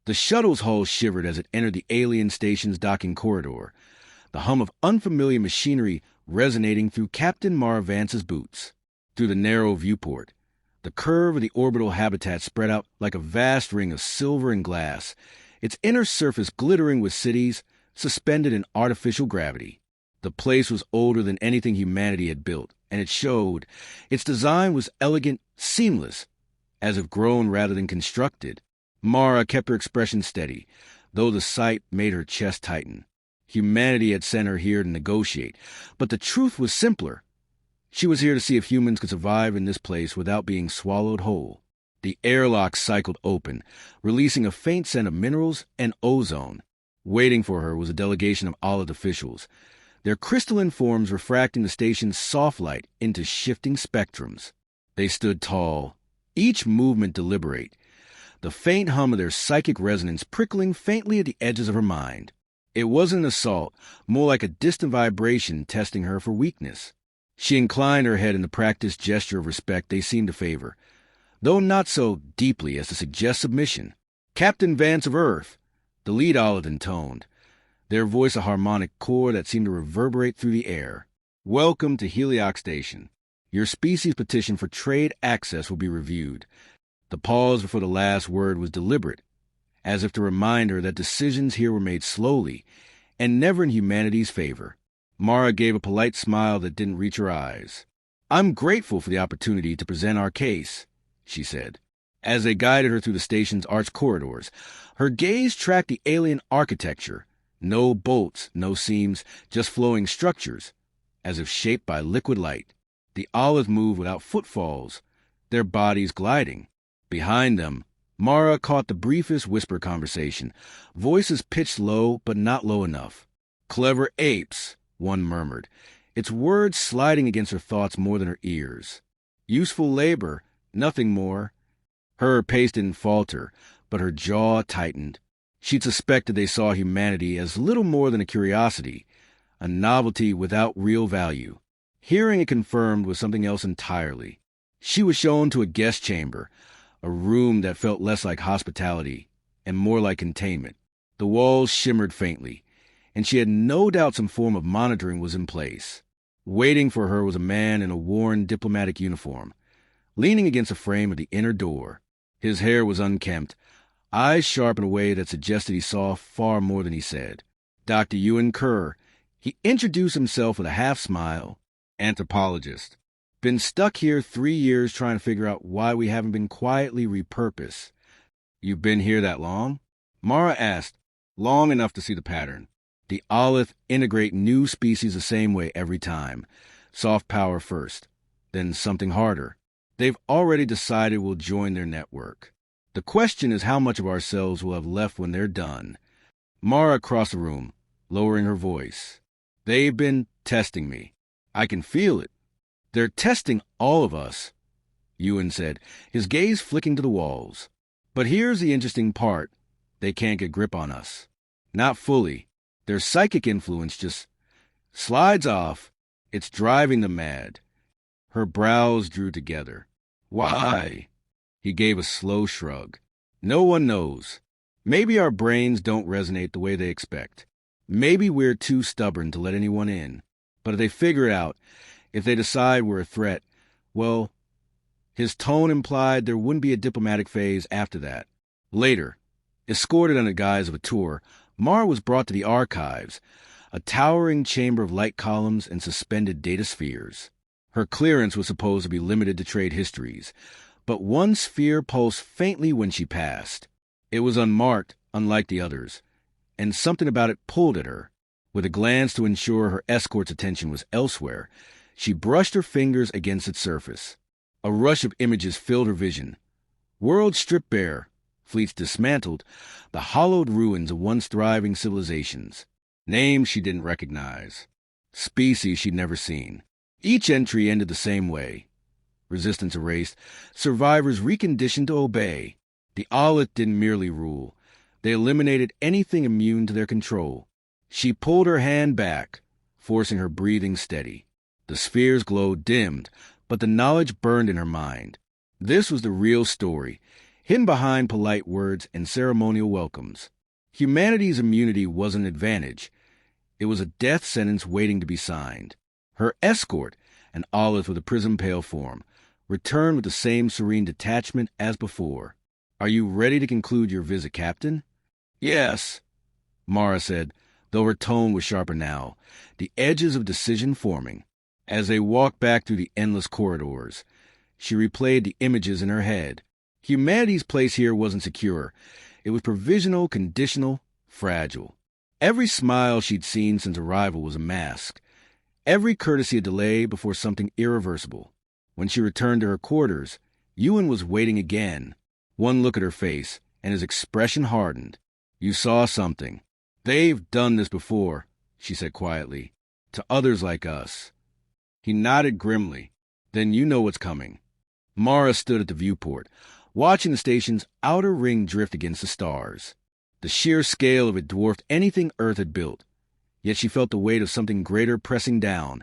The shuttle's hull shivered as it entered the alien station's docking corridor, the hum of unfamiliar machinery resonating through Captain Mara Vance's boots. Through the narrow viewport, the curve of the orbital habitat spread out like a vast ring of silver and glass, its inner surface glittering with cities suspended in artificial gravity. The place was older than anything humanity had built, and it showed. Its design was elegant, seamless, as if grown rather than constructed. Mara kept her expression steady, though the sight made her chest tighten. Humanity had sent her here to negotiate, but the truth was simpler. She was here to see if humans could survive in this place without being swallowed whole. The airlock cycled open, releasing a faint scent of minerals and ozone. Waiting for her was a delegation of Aleth officials, their crystalline forms refracting the station's soft light into shifting spectrums. They stood tall, each movement deliberate, the faint hum of their psychic resonance prickling faintly at the edges of her mind. It wasn't an assault, more like a distant vibration testing her for weakness. She inclined her head in the practiced gesture of respect they seemed to favor, though not so deeply as to suggest submission. "Captain Vance of Earth," the lead Aleth intoned, their voice a harmonic chord that seemed to reverberate through the air. "Welcome to Heliox Station. Your species' petition for trade access will be reviewed." The pause before the last word was deliberate, as if to remind her that decisions here were made slowly and never in humanity's favor. Mara gave a polite smile that didn't reach her eyes. "I'm grateful for the opportunity to present our case," she said. As they guided her through the station's arched corridors, her gaze tracked the alien architecture. No bolts, no seams, just flowing structures, as if shaped by liquid light. The Aleth moved without footfalls, their bodies gliding. Behind them, Mara caught the briefest whisper conversation, voices pitched low but not low enough. "Clever apes," one murmured, its words sliding against her thoughts more than her ears. "Useful labor, nothing more." Her pace didn't falter, but her jaw tightened. She'd suspected they saw humanity as little more than a curiosity, a novelty without real value. Hearing it confirmed was something else entirely. She was shown to a guest chamber, a room that felt less like hospitality and more like containment. The walls shimmered faintly, and she had no doubt some form of monitoring was in place. Waiting for her was a man in a worn diplomatic uniform, leaning against the frame of the inner door. His hair was unkempt, eyes sharp in a way that suggested he saw far more than he said. "Dr. Ewan Kerr." He introduced himself with a half-smile. "Anthropologist. Been stuck here 3 years trying to figure out why we haven't been quietly repurposed." "You've been here that long?" Mara asked. "Long enough to see the pattern. The Aleth integrate new species the same way every time. Soft power first, then something harder. They've already decided we'll join their network. The question is how much of ourselves we'll have left when they're done." Mara crossed the room, lowering her voice. "They've been testing me. I can feel it. They're testing all of us," Ewan said, his gaze flicking to the walls. "But here's the interesting part. They can't get grip on us. Not fully. Their psychic influence just slides off. It's driving them mad." Her brows drew together. "Why?" He gave a slow shrug. "No one knows. Maybe our brains don't resonate the way they expect. Maybe we're too stubborn to let anyone in. But if they figure it out, if they decide we're a threat, well," his tone implied there wouldn't be a diplomatic phase after that. Later, escorted under guise of a tour, Mara was brought to the archives, a towering chamber of light columns and suspended data spheres. Her clearance was supposed to be limited to trade histories, but one sphere pulsed faintly when she passed. It was unmarked, unlike the others, and something about it pulled at her. With a glance to ensure her escort's attention was elsewhere, she brushed her fingers against its surface. A rush of images filled her vision. Worlds stripped bare, fleets dismantled, the hollowed ruins of once thriving civilizations. Names she didn't recognize. Species she'd never seen. Each entry ended the same way. Resistance erased, survivors reconditioned to obey. The Aleth didn't merely rule. They eliminated anything immune to their control. She pulled her hand back, forcing her breathing steady. The sphere's glow dimmed, but the knowledge burned in her mind. This was the real story. hidden behind polite words and ceremonial welcomes. Humanity's immunity was an advantage. It was a death sentence waiting to be signed. Her escort, an Olith with a prism-pale form, returned with the same serene detachment as before. "Are you ready to conclude your visit, Captain?" "Yes," Mara said, though her tone was sharper now, the edges of decision forming. As they walked back through the endless corridors, she replayed the images in her head. Humanity's place here wasn't secure. It was provisional, conditional, fragile. Every smile she'd seen since arrival was a mask. Every courtesy a delay before something irreversible. When she returned to her quarters, Ewan was waiting again. One look at her face, and his expression hardened. "You saw something." "They've done this before," she said quietly. "To others like us." He nodded grimly. "Then you know what's coming." Mara stood at the viewport, watching the station's outer ring drift against the stars. The sheer scale of it dwarfed anything Earth had built. Yet she felt the weight of something greater pressing down,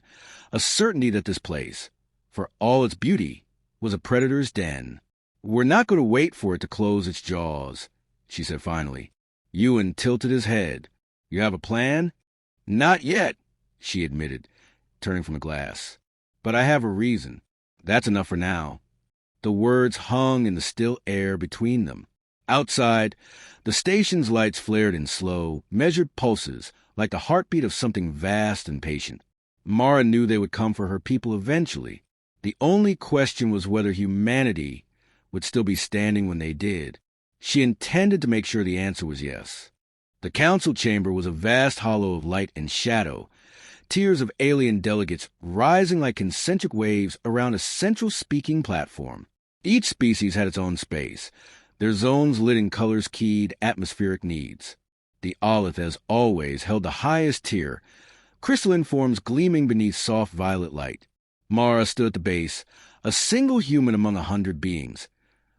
a certainty that this place, for all its beauty, was a predator's den. "We're not going to wait for it to close its jaws," she said finally. Ewan tilted his head. "You have a plan?" "Not yet," she admitted, turning from the glass. "But I have a reason. That's enough for now." The words hung in the still air between them. Outside, the station's lights flared in slow, measured pulses, like the heartbeat of something vast and patient. Mara knew they would come for her people eventually. The only question was whether humanity would still be standing when they did. She intended to make sure the answer was yes. The council chamber was a vast hollow of light and shadow, tiers of alien delegates rising like concentric waves around a central speaking platform. Each species had its own space, their zones lit in colors keyed atmospheric needs. The Olith, as always, held the highest tier, crystalline forms gleaming beneath soft violet light. Mara stood at the base, a single human among 100 beings,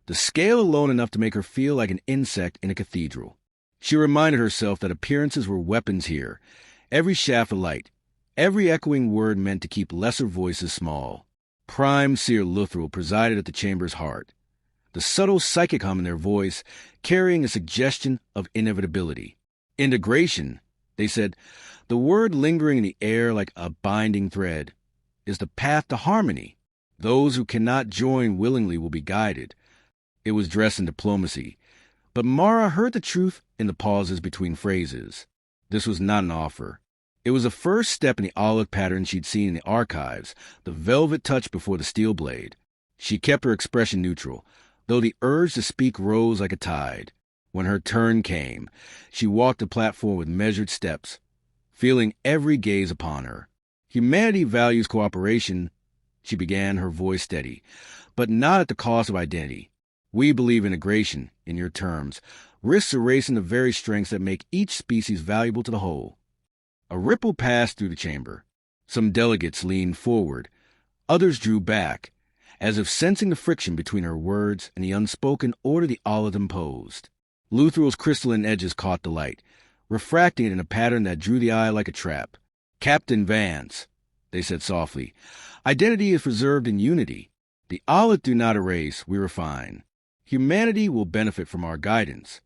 the scale alone enough to make her feel like an insect in a cathedral. She reminded herself that appearances were weapons here, every shaft of light, every echoing word meant to keep lesser voices small. Prime Seer Luthrell presided at the chamber's heart, the subtle psychic hum in their voice carrying a suggestion of inevitability. Integration, they said, the word lingering in the air like a binding thread, is the path to harmony. Those who cannot join willingly will be guided. It was dressed in diplomacy, but Mara heard the truth in the pauses between phrases. This was not an offer. It was a first step in the olive pattern she'd seen in the archives, the velvet touch before the steel blade. She kept her expression neutral, though the urge to speak rose like a tide. When her turn came, she walked the platform with measured steps, feeling every gaze upon her. "Humanity values cooperation," she began, her voice steady, "but not at the cost of identity. We believe integration, in your terms, risks erasing the very strengths that make each species valuable to the whole." A ripple passed through the chamber. Some delegates leaned forward. Others drew back, as if sensing the friction between her words and the unspoken order the Olith imposed. Luthrell's crystalline edges caught the light, refracting it in a pattern that drew the eye like a trap. "Captain Vance," they said softly, "identity is preserved in unity. The Olith do not erase, we refine. Humanity will benefit from our guidance."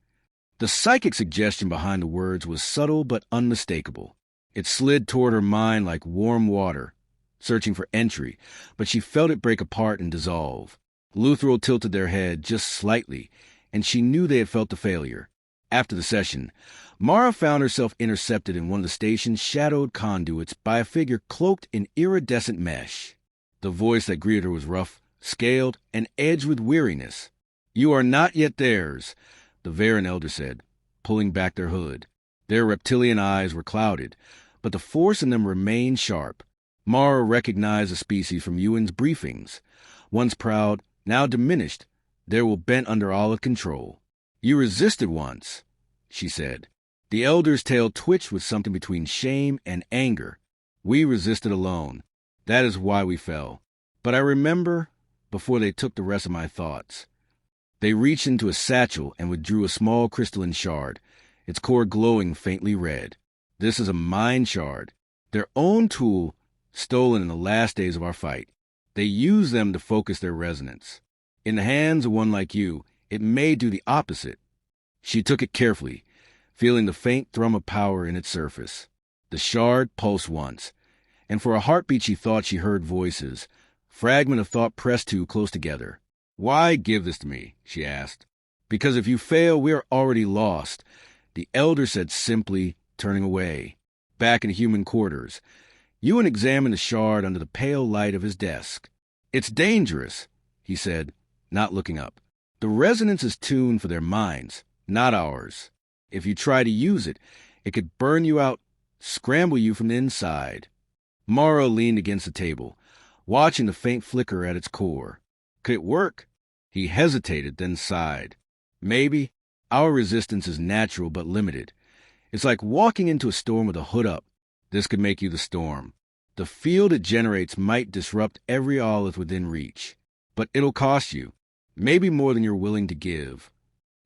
The psychic suggestion behind the words was subtle but unmistakable. It slid toward her mind like warm water, searching for entry, but she felt it break apart and dissolve. Luthrell tilted their head just slightly, and she knew they had felt the failure. After the session, Mara found herself intercepted in one of the station's shadowed conduits by a figure cloaked in iridescent mesh. The voice that greeted her was rough, scaled, and edged with weariness. "You are not yet theirs," the Varen elder said, pulling back their hood. Their reptilian eyes were clouded, but the force in them remained sharp. Mara recognized the species from Ewan's briefings. Once proud, now diminished, they were bent under Olith control. "You resisted once," she said. The elder's tail twitched with something between shame and anger. "We resisted alone. That is why we fell. But I remember before they took the rest of my thoughts." They reached into a satchel and withdrew a small crystalline shard, its core glowing faintly red. "This is a mind shard. Their own tool, stolen in the last days of our fight. They use them to focus their resonance. In the hands of one like you, it may do the opposite. She took it carefully, feeling the faint thrum of power in its surface. The shard pulsed once, and for a heartbeat she thought she heard voices. Fragment of thought pressed too close together. "Why give this to me?" she asked. "Because if you fail, we are already lost," the elder said simply, turning away. Back in human quarters, Ewan examined the shard under the pale light of his desk. "It's dangerous," he said, not looking up. "The resonance is tuned for their minds, not ours. If you try to use it, it could burn you out, scramble you from the inside." Mara leaned against the table, watching the faint flicker at its core. Could it work? He hesitated, then sighed. Maybe. Our resistance is natural but limited. It's like walking into a storm with a hood up. This could make you the storm. The field it generates might disrupt every olive within reach. But it'll cost you, maybe more than you're willing to give.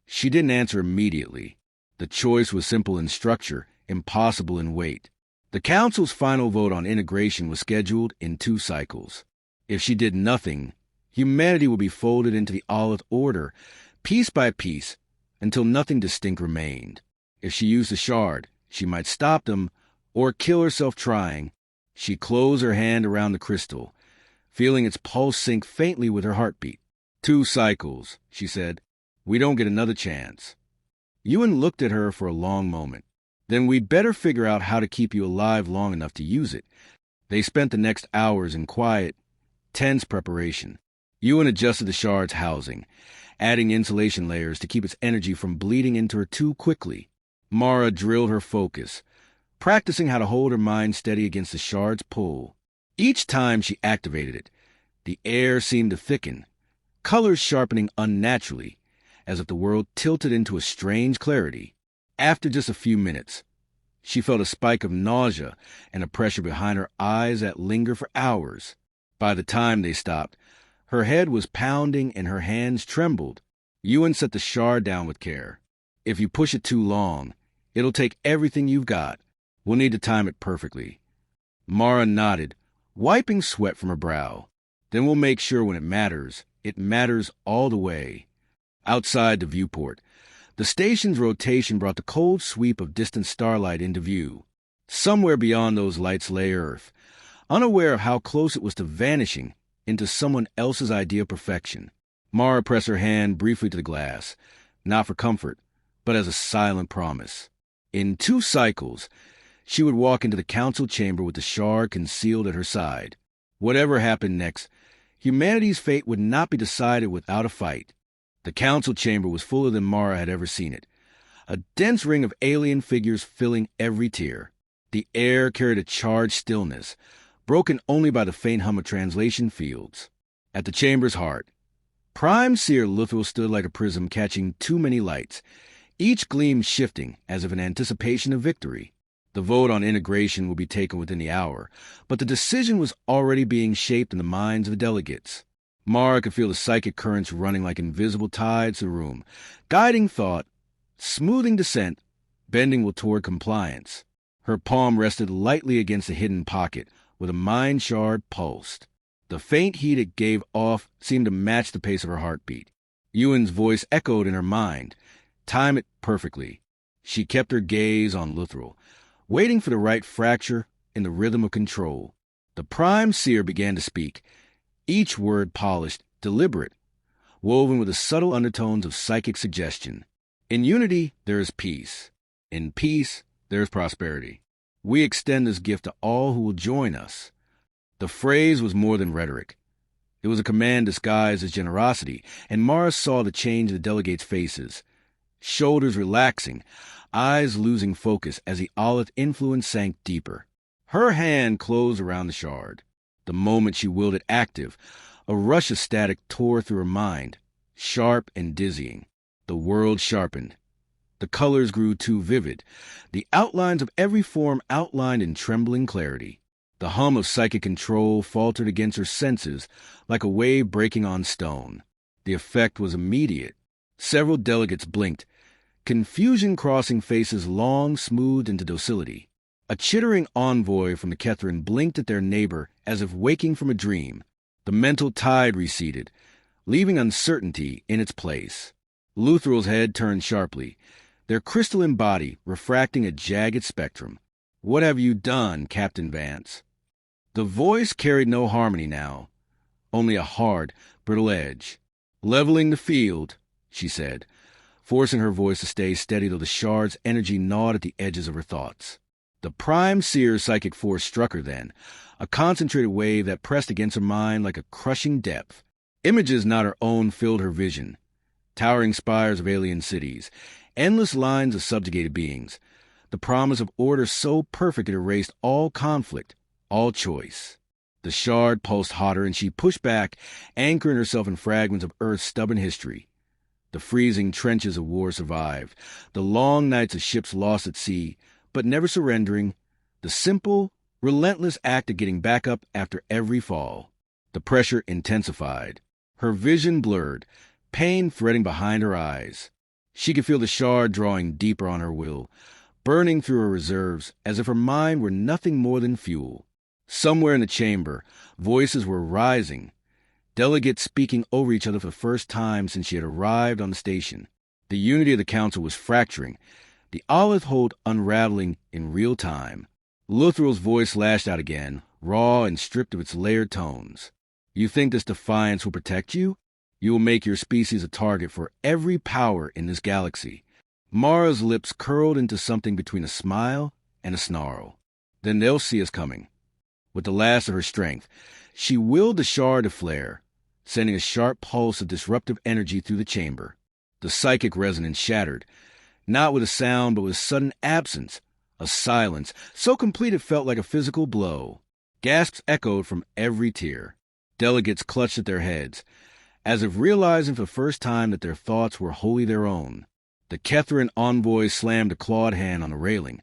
She didn't answer immediately. The choice was simple in structure, impossible in weight. The council's final vote on integration was scheduled in 2 cycles. If she did nothing, humanity would be folded into the Olive Order, piece by piece, until nothing distinct remained. If she used the shard, she might stop them, or kill herself trying. She closed her hand around the crystal, feeling its pulse sync faintly with her heartbeat. 2 cycles, she said. We don't get another chance. Ewan looked at her for a long moment. Then we'd better figure out how to keep you alive long enough to use it. They spent the next hours in quiet, tense preparation. Ewan adjusted the shard's housing, adding insulation layers to keep its energy from bleeding into her too quickly. Mara drilled her focus, practicing how to hold her mind steady against the shard's pull. Each time she activated it, the air seemed to thicken, colors sharpening unnaturally, as if the world tilted into a strange clarity. After just a few minutes, she felt a spike of nausea and a pressure behind her eyes that lingered for hours. By the time they stopped, her head was pounding and her hands trembled. Ewan set the shard down with care. "If you push it too long, it'll take everything you've got. We'll need to time it perfectly." Mara nodded, wiping sweat from her brow. "Then we'll make sure when it matters all the way." Outside the viewport, the station's rotation brought the cold sweep of distant starlight into view. Somewhere beyond those lights lay Earth, unaware of how close it was to vanishing into someone else's idea of perfection. Mara pressed her hand briefly to the glass, not for comfort, but as a silent promise. In 2 cycles, she would walk into the council chamber with the shard concealed at her side. Whatever happened next, humanity's fate would not be decided without a fight. The council chamber was fuller than Mara had ever seen it, a dense ring of alien figures filling every tier. The air carried a charged stillness, broken only by the faint hum of translation fields. At the chamber's heart, Prime Seer Luthrell stood like a prism catching too many lights, each gleam shifting as if in anticipation of victory. The vote on integration would be taken within the hour, but the decision was already being shaped in the minds of the delegates. Mara could feel the psychic currents running like invisible tides through the room, guiding thought, smoothing dissent, bending will toward compliance. Her palm rested lightly against a hidden pocket, where the mind shard pulsed. The faint heat it gave off seemed to match the pace of her heartbeat. Ewan's voice echoed in her mind. Time it perfectly. She kept her gaze on Luthrell, waiting for the right fracture in the rhythm of control. The Prime Seer began to speak, each word polished, deliberate, woven with the subtle undertones of psychic suggestion. In unity, there is peace. In peace, there is prosperity. We extend this gift to all who will join us. The phrase was more than rhetoric. It was a command disguised as generosity, and Mara saw the change in the delegates' faces. Shoulders relaxing, eyes losing focus as the olive influence sank deeper. Her hand closed around the shard. The moment she willed it active, a rush of static tore through her mind, sharp and dizzying. The world sharpened. The colors grew too vivid, the outlines of every form outlined in trembling clarity. The hum of psychic control faltered against her senses like a wave breaking on stone. The effect was immediate. Several delegates blinked, confusion crossing faces long smoothed into docility. A chittering envoy from the Kethrin blinked at their neighbor as if waking from a dream. The mental tide receded, leaving uncertainty in its place. Luthrel's head turned sharply, their crystalline body refracting a jagged spectrum. "What have you done, Captain Vance?" The voice carried no harmony now, only a hard, brittle edge. "Leveling the field," she said, forcing her voice to stay steady though the shard's energy gnawed at the edges of her thoughts. The Prime Seer's psychic force struck her then, a concentrated wave that pressed against her mind like a crushing depth. Images not her own filled her vision. Towering spires of alien cities, endless lines of subjugated beings, the promise of order so perfect it erased all conflict, all choice. The shard pulsed hotter, and she pushed back, anchoring herself in fragments of Earth's stubborn history. The freezing trenches of war survived, the long nights of ships lost at sea, but never surrendering, the simple, relentless act of getting back up after every fall. The pressure intensified. Her vision blurred, pain threading behind her eyes. She could feel the shard drawing deeper on her will, burning through her reserves as if her mind were nothing more than fuel. Somewhere in the chamber, voices were rising, delegates speaking over each other for the first time since she had arrived on the station. The unity of the council was fracturing, the olive hold unraveling in real time. Luthrel's voice lashed out again, raw and stripped of its layered tones. "You think this defiance will protect you? You will make your species a target for every power in this galaxy." Mara's lips curled into something between a smile and a snarl. "Then they'll see us coming." With the last of her strength, she willed the shard to flare, sending a sharp pulse of disruptive energy through the chamber. The psychic resonance shattered, not with a sound but with a sudden absence, a silence so complete it felt like a physical blow. Gasps echoed from every tier. Delegates clutched at their heads, as if realizing for the first time that their thoughts were wholly their own. The Kethran envoy slammed a clawed hand on the railing,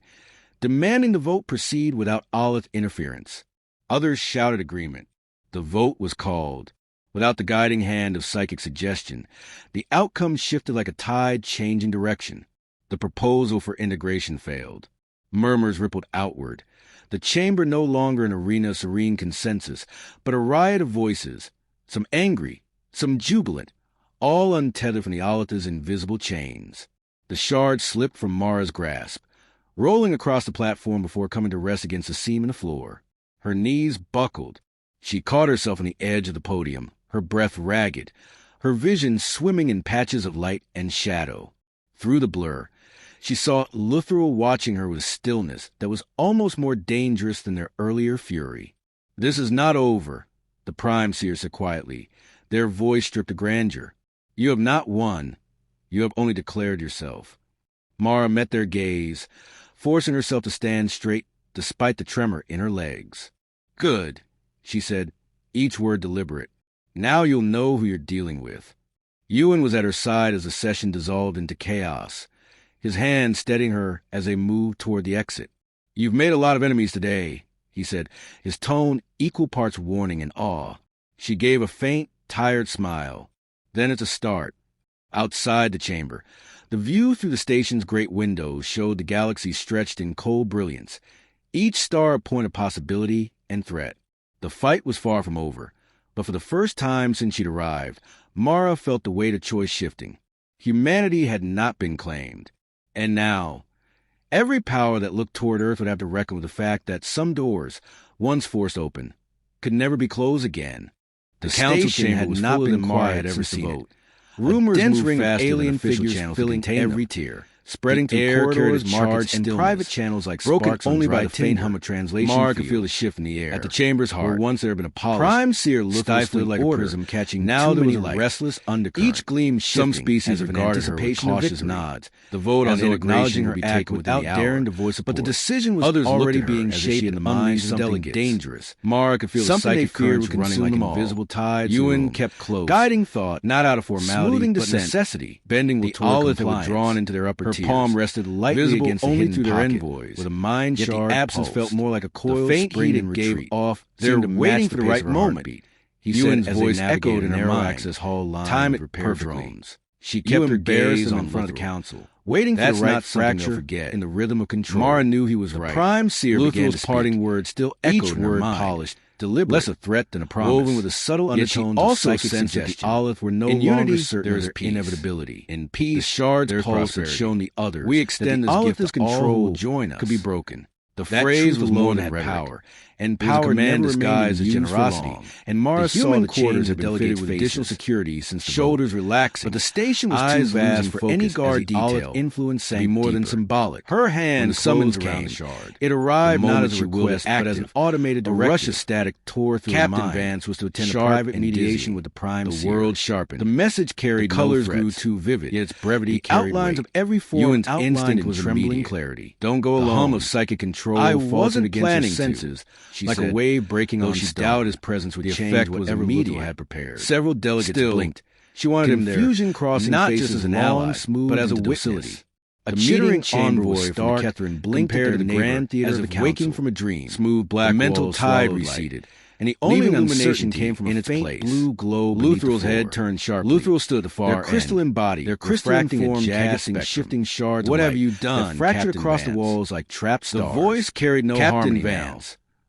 demanding the vote proceed without Aleth interference. Others shouted agreement. The vote was called. Without the guiding hand of psychic suggestion, the outcome shifted like a tide changing direction. The proposal for integration failed. Murmurs rippled outward, the chamber no longer an arena of serene consensus, but a riot of voices, some angry, some jubilant, all untethered from the Aleth's invisible chains. The shard slipped from Mara's grasp, rolling across the platform before coming to rest against the seam in the floor. Her knees buckled. She caught herself on the edge of the podium, her breath ragged, her vision swimming in patches of light and shadow. Through the blur, she saw Luthrel watching her with stillness that was almost more dangerous than their earlier fury. "This is not over," the Prime Seer said quietly, their voice stripped of grandeur. "You have not won. You have only declared yourself." Mara met their gaze, forcing herself to stand straight despite the tremor in her legs. "Good," she said, each word deliberate. "Now you'll know who you're dealing with." Ewan was at her side as the session dissolved into chaos, his hand steadying her as they moved toward the exit. "You've made a lot of enemies today," he said, his tone equal parts warning and awe. She gave a faint, tired smile. "Then it's a start." Outside the chamber, the view through the station's great windows showed the galaxy stretched in cold brilliance, each star a point of possibility and threat. The fight was far from over, but for the first time since she'd arrived, Mara felt the weight of choice shifting. Humanity had not been claimed. And now, every power that looked toward Earth would have to reckon with the fact that some doors, once forced open, could never be closed again. The council chamber had not been quiet ever since the vote. Rumors moved faster alien figures filling every tier, spreading through corridors, markets, and private channels like sparks only by a faint hum of translation. Mara could feel the shift in the air. At the chamber's heart, where once there had been a polished, Prime Seer stifled like a prism catching now there was a restless undercurrent. Each gleam shifting, some species regarded her with cautious nods. The vote on acknowledging her act without daring to voice support. But the decision was already being shaped in the minds of delegates. Dangerous. Mara could feel the psychic currents running like invisible tides. Ewan kept close, guiding thought, not out of formality, but necessity, bending the olive that was drawn into their upper tiers. Her palm rested lightly visible against only through their envoys, with a mind shard. The absence felt more like a coiled spring in retreat. Gave off. They're waiting for the right moment. He said as voice echoed in her access hall line. Time it perfectly. She kept her gaze on in front of the council, waiting for the right fracture forget in the rhythm of control. Mara knew he was right. Prime Seer began to parting words still echoed, each word polished deliberate, less a threat than a promise, woven with a subtle undertone of psychic suggestion. The Olith were no longer certain of their inevitability. In peace, the shard's pulse had shown the others we extend this gift to control will join us could be broken. The phrase was more than power, and power never disguised as generosity. And Mara saw the quarters had been fitted with additional security since the shoulders relaxing. But the station was too vast for any guard detail influence to be more than symbolic. Her hand summons came. It arrived not as a request, but as an automated directive. A rush of static tore through Captain mind. Vance was to attend a private mediation with the Prime Seer. The world sharpened. The message carried the colors grew too vivid, yet its brevity carried outlines weight. Of every form Ewan's instinct was trembling clarity. Don't go alone. The hum of psychic control I wasn't planning senses, she like said, a wave breaking on stone. Doubted his presence would change whatever media had prepared. Several delegates blinked. She wanted him there, confusion crossing not just as an ally, but as a witness. A chittering envoy from Catherine blinked compared to the grand theater as if waking from a dream. Smooth black mental tide receded. And the only illumination came from a faint blue glow. Lutheral's head turned sharply. Lutheral stood at the far end. Their crystal embodied, their crystalline form casting shifting shards. What have you done? Fractured across the walls like trapped stars. The voice carried no harmony now.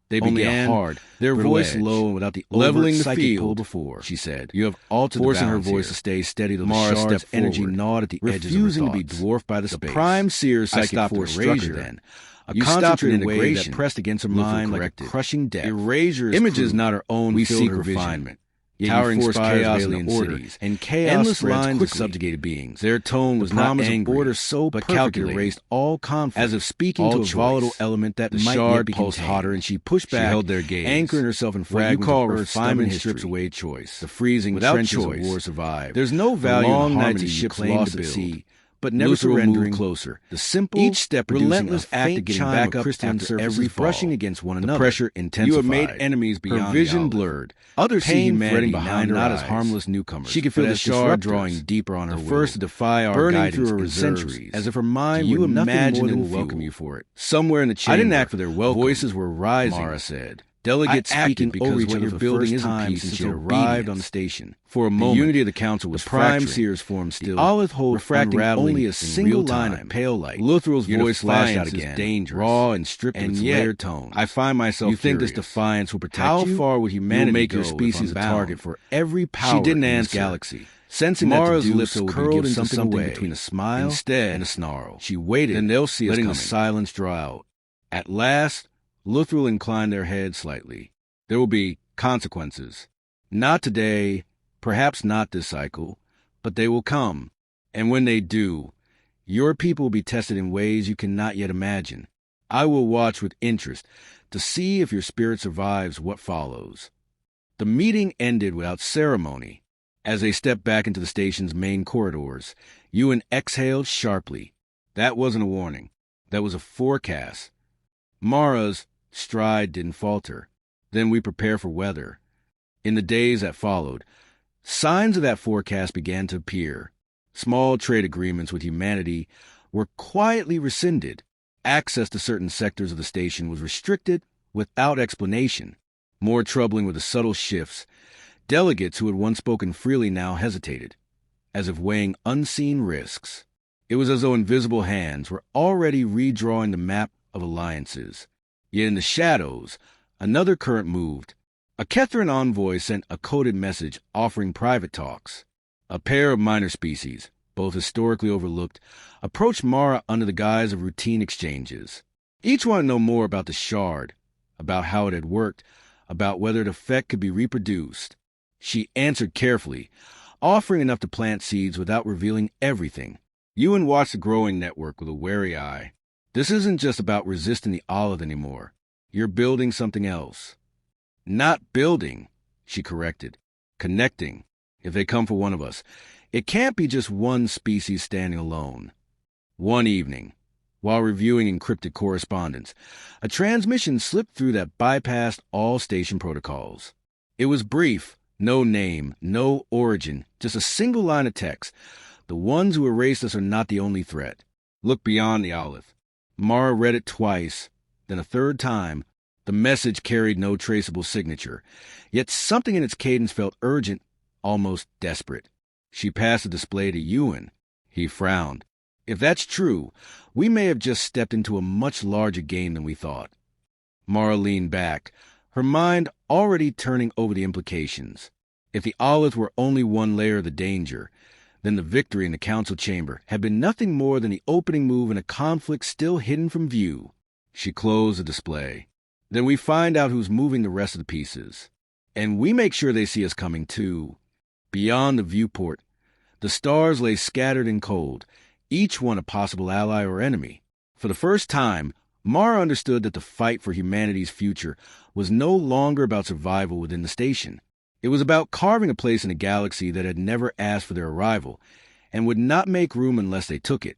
They began hard, their voice low and without the leveling the field before. She said, "You have altered forcing her voice to stay steady. The shard's energy gnawed at the edges of her thoughts, refusing to be dwarfed by the space. The Prime Seer's psychic force struck her then. A concentrated wave that pressed against her mind like a crushing depth. Erasure images not her own. We seek refinement. Towering force chaos in the order, and chaos endless lines of subjugated beings. Their tone was not angry, border so but calculated, erased all conflict, as if speaking to a volatile element that might yet be pulsed hotter. And she pushed back, held their gaze, anchoring herself in fragments of refinement strips away choice. The freezing trenches of war survived. There's no value in harmony. Ships lost at sea, but never surrendering closer. The simple, each step relentless act of getting back up after every brushing against one another. The pressure intensified. You have made enemies beyond her vision blurred. Others see humanity behind her, not as harmless newcomers. She could feel the shard drawing deeper on her will. First to defy our guidance through her centuries, as if her mind would imagine it will welcome you for it. Somewhere in the chamber, I didn't act for their welcome. Voices were rising. Mara said. Delegates speaking because what you're building is a piece since you arrived on the station. For a moment, the unity of the council was Prime Seer's form still. The Olith hold refracting only a single line of pale light. Lutheral's voice flashed out again, dangerous, raw and stripped with its layered tone. I find myself You think this defiance will protect you? How far would humanity make your species a target for every power in this galaxy? Sensing Mara's lips curled into something between a smile and a snarl. She waited, and they'll see us letting the silence draw out. At last, Lutheral inclined their head slightly. There will be consequences. Not today, perhaps not this cycle, but they will come. And when they do, your people will be tested in ways you cannot yet imagine. I will watch with interest to see if your spirit survives what follows. The meeting ended without ceremony. As they stepped back into the station's main corridors, Ewan exhaled sharply. That wasn't a warning. That was a forecast. Mara's stride didn't falter. Then we prepare for weather. In the days that followed, signs of that forecast began to appear. Small trade agreements with humanity were quietly rescinded. Access to certain sectors of the station was restricted without explanation. More troubling were the subtle shifts. Delegates who had once spoken freely now hesitated, as if weighing unseen risks. It was as though invisible hands were already redrawing the map of alliances. Yet in the shadows, another current moved. A Kethran envoy sent a coded message offering private talks. A pair of minor species, both historically overlooked, approached Mara under the guise of routine exchanges. Each wanted to know more about the shard, about how it had worked, about whether the effect could be reproduced. She answered carefully, offering enough to plant seeds without revealing everything. Ewan watched the growing network with a wary eye. This isn't just about resisting the Olith anymore. You're building something else. Not building, she corrected. Connecting, if they come for one of us. It can't be just one species standing alone. One evening, while reviewing encrypted correspondence, a transmission slipped through that bypassed all station protocols. It was brief, no name, no origin, just a single line of text. The ones who erased us are not the only threat. Look beyond the Olith. Mara read it twice, then a third time. The message carried no traceable signature, yet something in its cadence felt urgent, almost desperate. She passed the display to Ewan. He frowned. If that's true, we may have just stepped into a much larger game than we thought. Mara leaned back, her mind already turning over the implications. If the olive were only one layer of the danger, then the victory in the council chamber had been nothing more than the opening move in a conflict still hidden from view. She closed the display. Then we find out who's moving the rest of the pieces. And we make sure they see us coming too. Beyond the viewport, the stars lay scattered and cold, each one a possible ally or enemy. For the first time, Mara understood that the fight for humanity's future was no longer about survival within the station. It was about carving a place in a galaxy that had never asked for their arrival and would not make room unless they took it.